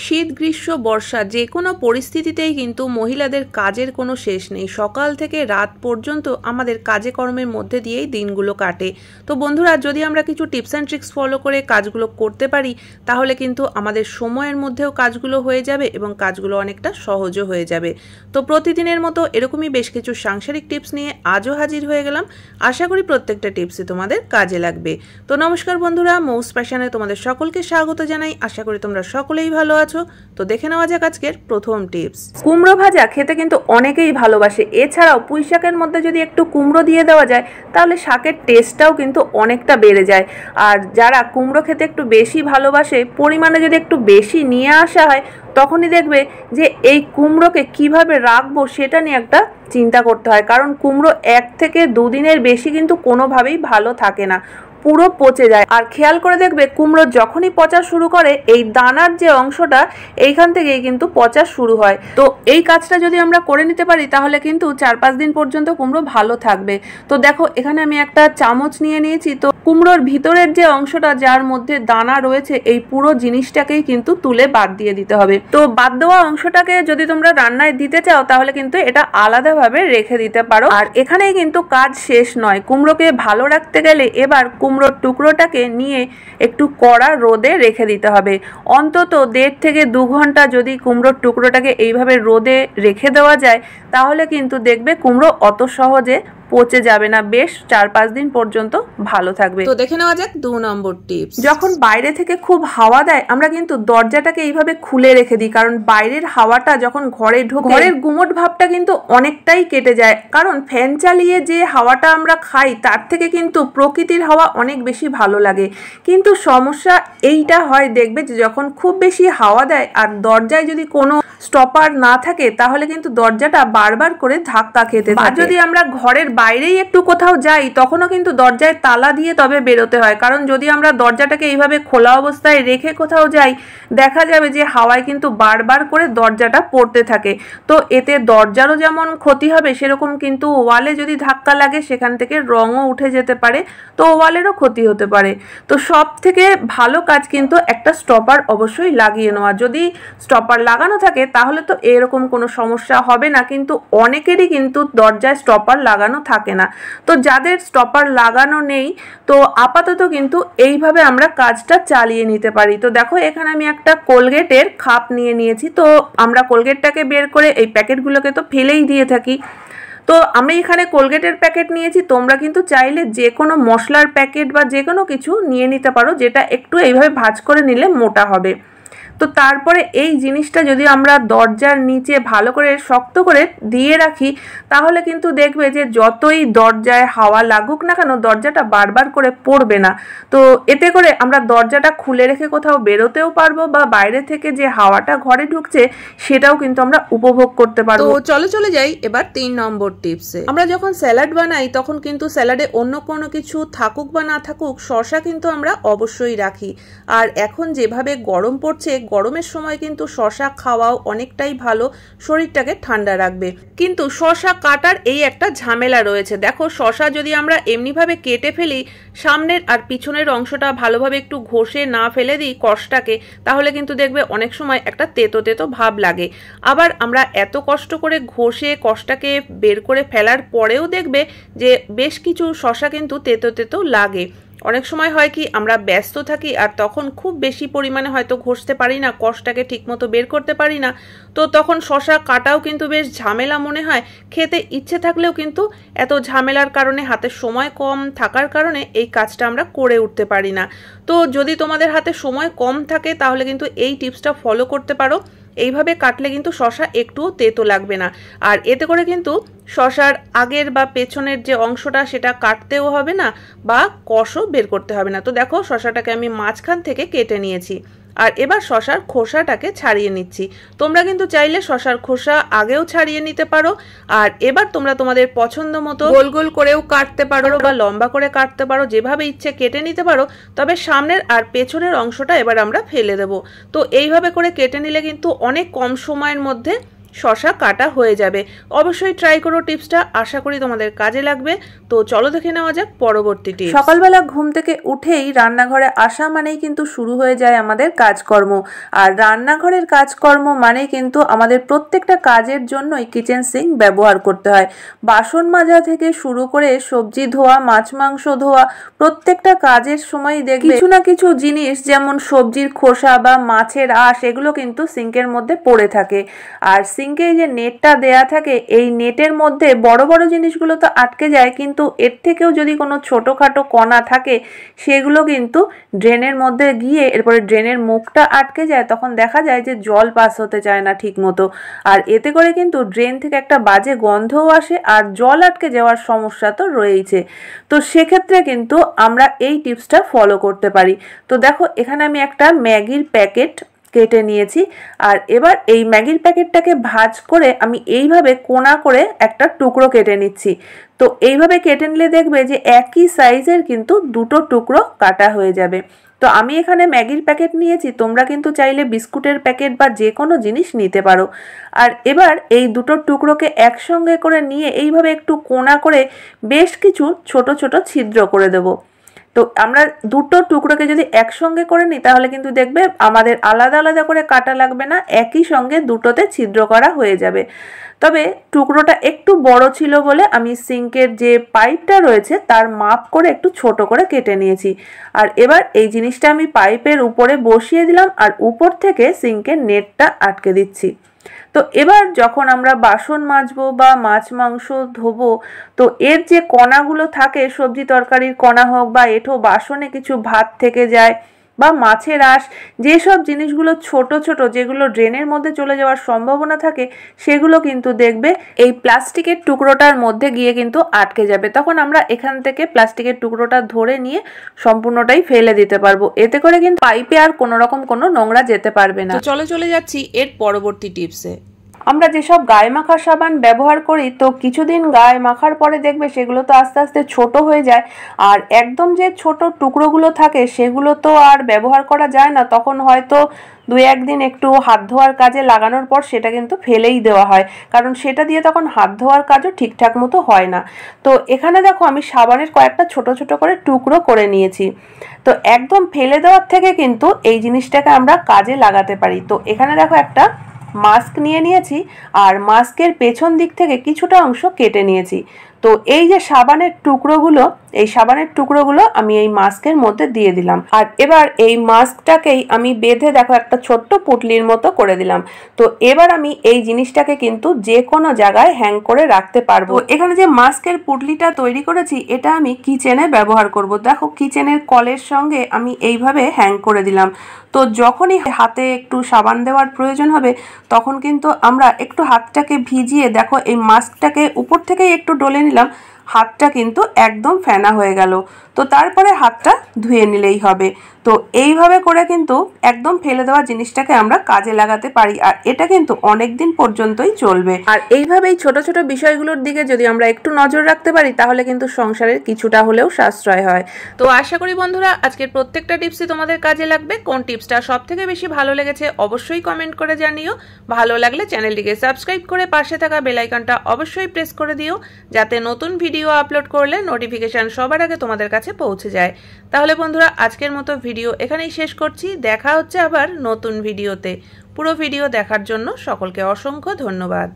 শীত গ্রীষ্ম বর্ষা যে কোনো পরিস্থিতিতেই কিন্তু মহিলাদের কাজের কোনো শেষ নেই। সকাল থেকে রাত পর্যন্ত আমাদের কাজে কর্মের মধ্যে দিয়েই দিনগুলো কাটে। তো বন্ধুরা, যদি আমরা কিছু টিপস অ্যান্ড ট্রিক্স ফলো করে কাজগুলো করতে পারি তাহলে কিন্তু আমাদের সময়ের মধ্যেও কাজগুলো হয়ে যাবে এবং কাজগুলো অনেকটা সহজও হয়ে যাবে। তো প্রতিদিনের মতো এরকমই বেশ কিছু সাংসারিক টিপস নিয়ে আজও হাজির হয়ে গেলাম। আশা করি প্রত্যেকটা টিপসই তোমাদের কাজে লাগবে। তো নমস্কার বন্ধুরা, মৌস প্যাশনে তোমাদের সকলকে স্বাগত জানাই। আশা করি তোমরা সকলেই ভালো আছো। তো দেখে নেওয়া যাক আজকের প্রথম টিপস। কুমড়ো ভাজা খেতে কিন্তু অনেকেই ভালোবাসে। এছাড়াও পুঁই শাকের মধ্যে যদি একটু কুমড়ো দিয়ে দেওয়া যায় তাহলে শাকের টেস্টটাও কিন্তু অনেকটা বেড়ে যায়। আর যারা কুমড়ো খেতে একটু বেশি ভালোবাসে, পরিমাণে যদি একটু বেশি নিয়ে আসা হয় তখনই দেখবে যে এই কুমড়োকে কিভাবে রাখবো সেটা নিয়ে একটা চিন্তা করতে হয়। কারণ কুমড়ো 1 থেকে 2 দিনের বেশি কিন্তু কোনোভাবেই ভালো থাকে না, পুরো পচে যায়। আর খেয়াল করে দেখবে কুমড়ো যখনই পচা শুরু করে এই দানার যে অংশটা এইখান থেকেই কিন্তু পচা শুরু হয়। তো এই কাজটা যদি আমরা করে নিতে পারি তাহলে কিন্তু 4-5 দিন পর্যন্ত কুমড়ো ভালো থাকবে। তো দেখো এখানে আমি একটা চামচ নিয়ে নিয়েছি। তো কুমড়োর ভিতরের যে অংশটা যার মধ্যে দানা রয়েছে এই পুরো জিনিসটাকেই কিন্তু তুলে বাদ দিয়ে দিতে হবে। তো বাদ দেওয়া অংশটাকে যদি তোমরা রান্নায় দিতে চাও তাহলে কিন্তু এটা আলাদাভাবে রেখে দিতে পারো। আর এখানেই কিন্তু কাজ শেষ নয়। কুমড়োকে ভালো রাখতে গেলে এবার কুমড়োর টুকরোটাকে নিয়ে একটু কড়া রোদে রেখে দিতে হবে। অন্তত 1.5 থেকে 2 ঘন্টা যদি কুমড়োর টুকরোটাকে এইভাবে রোদে রেখে দেওয়া যায় তাহলে কিন্তু দেখবে কুমড়ো অত সহজে পচে যাবে না, বেশ 4-5 দিন পর্যন্ত ভালো থাকবে। তো দেখে নেওয়া যাক 2 নম্বর টিপস। যখন বাইরে থেকে খুব হাওয়া দেয় আমরা কিন্তু দরজাটাকে এইভাবে খুলে রেখে দিই, কারণ বাইরের হাওয়াটা যখন ঘরে ঢোকে ঘরের গুমোট ভাবটা কিন্তু অনেকটাই কেটে যায়। কারণ ফ্যান চালিয়ে যে হাওয়াটা আমরা খাই তার থেকে কিন্তু প্রকৃতির হাওয়া অনেক বেশি ভালো লাগে। কিন্তু সমস্যা এইটা হয়, দেখবে যে যখন খুব বেশি হাওয়া দেয় আর দরজায় যদি কোনো স্টপার না থাকে তাহলে কিন্তু দরজাটা বারবার করে ধাক্কা খেতে থাকে। আর যদি আমরা ঘরের বাইরেই একটু কোথাও যাই তখনও কিন্তু দরজায় তালা দিয়ে তবে বেরোতে হয়। কারণ যদি আমরা দরজাটাকে এইভাবে খোলা অবস্থায় রেখে কোথাও যাই দেখা যাবে যে হাওয়ায় কিন্তু বারবার করে দরজাটা পড়তে থাকে। তো এতে দরজারও যেমন ক্ষতি হবে সেরকম কিন্তু ওয়ালে যদি ধাক্কা লাগে সেখান থেকে রঙও উঠে যেতে পারে, তো ওয়ালেরও ক্ষতি হতে পারে। তো সব থেকে ভালো কাজ কিন্তু একটা স্টপার অবশ্যই লাগিয়ে নেওয়া। যদি স্টপার লাগানো থাকে তাহলে তো এরকম কোনো সমস্যা হবে না, কিন্তু অনেকেরই কিন্তু দরজায় স্টপার লাগানো থাকে না। তো যাদের স্টপার লাগানো নেই তো আপাতত কিন্তু এইভাবে আমরা কাজটা চালিয়ে নিতে পারি। তো দেখো এখানে আমি একটা কোলগেটের খাপ নিয়ে নিয়েছি। তো আমরা কোলগেটটাকে বের করে এই প্যাকেটগুলোকে তো ফেলেই দিয়ে থাকি। তো আমি এখানে কোলগেটের প্যাকেট নিয়েছি, তোমরা কিন্তু চাইলে যে কোনো মশলার প্যাকেট বা যে কোনো কিছু নিয়ে নিতে পারো যেটা একটু এইভাবে ভাঁজ করে নিলে মোটা হবে। তো তারপরে এই জিনিসটা যদি আমরা দরজার নিচে ভালো করে শক্ত করে দিয়ে রাখি তাহলে কিন্তু দেখবে যে যতই দরজায় হাওয়া লাগুক না কেন দরজাটা বারবার করে পড়বে না। তো এতে করে আমরা দরজাটা খুলে রেখে কোথাও বেরোতেও পারবো বা বাইরে থেকে যে হাওয়াটা ঘরে ঢুকছে সেটাও কিন্তু আমরা উপভোগ করতে পারবো। তো চলে যাই এবার 3 নম্বর টিপসে। আমরা যখন স্যালাড বানাই তখন কিন্তু স্যালাডে অন্য কোনো কিছু থাকুক বা না থাকুক শসা কিন্তু আমরা অবশ্যই রাখি। আর এখন যেভাবে গরম পড়ছে গরমের সময় কিন্তু শসা খাওয়াও অনেকটাই ভালো, শরীরটাকে ঠান্ডা রাখবে। কিন্তু শসা কাটার এই একটা ঝামেলা রয়েছে। দেখো শসা যদি আমরা এমনিভাবে কেটে ফেলি, সামনের আর পিছনের অংশটা ভালোভাবে একটু ঘষে না ফেলে দিই কষটাকে, তাহলে কিন্তু দেখবে অনেক সময় একটা তেতো তেতো ভাব লাগে। আবার আমরা এত কষ্ট করে ঘষে কষটাকে বের করে ফেলার পরেও দেখবে যে বেশ কিছু শসা কিন্তু তেতো তেতো লাগে। অনেক সময় হয় কি আমরা ব্যস্ত থাকি আর তখন খুব বেশি পরিমাণে হয়তো ঘষতে পারি না, কষটাকে ঠিকমতো বের করতে পারি না। তো তখন শসা কাটাও কিন্তু বেশ ঝামেলা মনে হয়। খেতে ইচ্ছে থাকলেও কিন্তু এত ঝামেলার কারণে হাতে সময় কম থাকার কারণে এই কাজটা আমরা করে উঠতে পারি না। তো যদি তোমাদের হাতে সময় কম থাকে তাহলে কিন্তু এই টিপসটা ফলো করতে পারো। এইভাবে কাটলে কিন্তু শসা একটুও তেতো লাগবে না। আর এতে করে কিন্তু শসার আগের বা পেছনের যে অংশটা সেটা কাটতেও হবে না বা কষও বের করতে হবে না। তো দেখো শসাটাকে আমি মাঝখান থেকে কেটে নিয়েছি। আর এবার শসার খোসাটাকে ছাড়িয়ে নিচ্ছি। তোমরা কিন্তু চাইলে শসার খোসা আগেও ছাড়িয়ে নিতে পারো। আর এবার তোমরা তোমাদের পছন্দ মতো গোল গোল করেও কাটতে পারো বা লম্বা করে কাটতে পারো, যেভাবে ইচ্ছে কেটে নিতে পারো। তবে সামনের আর পেছনের অংশটা এবার আমরা ফেলে দেব। তো এইভাবে করে কেটে নিলে কিন্তু অনেক কম সময়ের মধ্যে শসা কাটা হয়ে যাবে। অবশ্যই ট্রাই করো টিপসটা, আশা করি তোমাদের কাজে লাগবে। তো চলো দেখে নেওয়া যাক পরবর্তী টিপস। সকালবেলা ঘুম থেকে উঠেই রান্নাঘরে আসা মানেই কিন্তু শুরু হয়ে যায় আমাদের কাজকর্ম। আর রান্নাঘরের কাজকর্ম মানেই কিন্তু আমাদের প্রত্যেকটা কাজের জন্যই কিচেন সিঙ্ক ব্যবহার করতে হয়। বাসন মাজা থেকে শুরু করে সবজি ধোয়া, মাছ মাংস ধোয়া, প্রত্যেকটা কাজের সময় দেখবে কিছু না কিছু জিনিস যেমন সবজির খোসা বা মাছের আঁশ এগুলো কিন্তু সিঙ্কের মধ্যে পড়ে থাকে। আর সিঙ্কে যে নেটটা দেয়া থাকে এই নেটের মধ্যে বড় বড় জিনিসগুলো তো আটকে যায়, কিন্তু এর থেকেও যদি কোনো ছোটোখাটো কণা থাকে সেগুলো কিন্তু ড্রেনের মধ্যে গিয়ে এরপরে ড্রেনের মুখটা আটকে যায়, তখন দেখা যায় যে জল পাস হতে চায় না ঠিক মতো। আর এতে করে কিন্তু ড্রেন থেকে একটা বাজে গন্ধও আসে আর জল আটকে যাওয়ার সমস্যা তো রয়েইছে। তো সেক্ষেত্রে কিন্তু আমরা এই টিপসটা ফলো করতে পারি। তো দেখো এখানে আমি একটা ম্যাগির প্যাকেট কেটে নিয়েছি, আর এবার এই ম্যাগির প্যাকেটটাকে ভাঁজ করে আমি এইভাবে কোনা করে একটা টুকরো কেটে নিচ্ছি। তো এইভাবে কেটে নিলে দেখবে যে একই সাইজের কিন্তু দুটো টুকরো কাটা হয়ে যাবে। তো আমি এখানে ম্যাগির প্যাকেট নিয়েছি, তোমরা কিন্তু চাইলে বিস্কুটের প্যাকেট বা যে কোনো জিনিস নিতে পারো। আর এবার এই দুটো টুকরোকে একসঙ্গে করে নিয়ে এইভাবে একটু কোনা করে বেশ কিছু ছোট ছোট ছিদ্র করে দেবো। তো আমরা দুটো টুকরোকে যদি একসঙ্গে করে নিই তাহলে কিন্তু দেখবে আমাদের আলাদা আলাদা করে কাটা লাগবে না, একই সঙ্গে দুটোতে ছিদ্র করা হয়ে যাবে। তবে টুকরোটা একটু বড় ছিল বলে আমি সিঙ্কের যে পাইপটা রয়েছে তার মাপ করে একটু ছোট করে কেটে নিয়েছি। আর এবার এই জিনিসটা আমি পাইপের উপরে বসিয়ে দিলাম আর উপর থেকে সিঙ্কের নেটটা আটকে দিচ্ছি। তো এবার যখন আমরা বাসন মাজবো বা মাছ মাংস ধোবো, তো এর যে কণাগুলো থাকে, সবজি তরকারির কণা হোক বা এঁঠো বাসনে কিছু ভাত থেকে যায় বা মাছের আঁশ, যেসব জিনিসগুলো ছোট ছোট যেগুলো ড্রেনের মধ্যে চলে যাওয়ার সম্ভাবনা থাকে সেগুলো কিন্তু দেখবে এই প্লাস্টিকের টুকরোটার মধ্যে গিয়ে কিন্তু আটকে যাবে। তখন আমরা এখান থেকে প্লাস্টিকের টুকরোটা ধরে নিয়ে সম্পূর্ণটাই ফেলে দিতে পারবো। এতে করে কিন্তু পাইপে আর কোনো রকম কোনো নোংরা যেতে পারবে না। চলে যাচ্ছি এর পরবর্তী টিপসে। আমরা যেসব গায়ে মাখা সাবান ব্যবহার করি, তো কিছুদিন গায়ে মাখার পরে দেখবে সেগুলো তো আস্তে আস্তে ছোট হয়ে যায়, আর একদম যে ছোট টুকরোগুলো থাকে সেগুলো তো আর ব্যবহার করা যায় না। তখন হয়তো দু একদিন একটু হাত ধোয়ার কাজে লাগানোর পর সেটা কিন্তু ফেলেই দেওয়া হয়, কারণ সেটা দিয়ে তখন হাত ধোয়ার কাজও ঠিকঠাক মতো হয় না। তো এখানে দেখো আমি সাবানের কয়েকটা ছোট ছোট করে টুকরো করে নিয়েছি। তো একদম ফেলে দেওয়ার থেকে কিন্তু এই জিনিসটাকে আমরা কাজে লাগাতে পারি। তো এখানে দেখো একটা মাস্ক নিয়ে নিয়েছি আর মাস্কের পেছন দিক থেকে কিছুটা অংশ কেটে নিয়েছি। তো এই যে সাবানের টুকরোগুলো, এই সাবানের টুকরোগুলো আমি এই মাস্কের মধ্যে দিয়ে দিলাম। আর এবার এই মাস্কটাকেই আমি বেঁধে দেখো একটা ছোট্ট পুটলির মতো করে দিলাম। তো এবার আমি এই জিনিসটাকে কিন্তু যে কোনো জায়গায় হ্যাং করে রাখতে পারবো। এখানে যে মাস্কের পুটলিটা তৈরি করেছি এটা আমি কিচেনে ব্যবহার করব। দেখো কিচেনের কলের সঙ্গে আমি এইভাবে হ্যাং করে দিলাম। তো যখনই হাতে একটু সাবান দেওয়ার প্রয়োজন হবে তখন কিন্তু আমরা একটু হাতটাকে ভিজিয়ে দেখো এই মাস্কটাকে উপর থেকেই একটু ডলে নিলাম, হাতটা কিন্তু একদম ফেনা হয়ে গেল। তো তারপরে হাতটা ধুয়ে নিলেই হবে। তো এইভাবে করে কিন্তু একদম ফেলে দেওয়া জিনিসটাকে আমরা কাজে লাগাতে পারি, আর এটা কিন্তু অনেক দিন পর্যন্তই চলবে। আর এইভাবেই ছোট ছোট বিষয়গুলোর দিকে যদি আমরা একটু নজর রাখতে পারি তাহলে কিন্তু সংসারের কিছুটা হলেও সাশ্রয় হয়। তো আশা করি বন্ধুরা আজকের প্রত্যেকটা টিপসই তোমাদের কাজে লাগবে। কোন টিপসটা সব থেকে বেশি ভালো লেগেছে অবশ্যই কমেন্ট করে জানিও। ভালো লাগলে চ্যানেলটিকে সাবস্ক্রাইব করে পাশে থাকা বেল আইকনটা অবশ্যই প্রেস করে দিও, যাতে নতুন ভিডিও আপলোড করলে নোটিফিকেশন সবার আগে তোমাদের কাছে পৌঁছে যায়। তাহলে বন্ধুরা আজকের মতো ভিডিও এখানেই শেষ করছি। দেখা হচ্ছে আবার নতুন ভিডিওতে। পুরো ভিডিও দেখার জন্য সকলকে অসংখ্য ধন্যবাদ।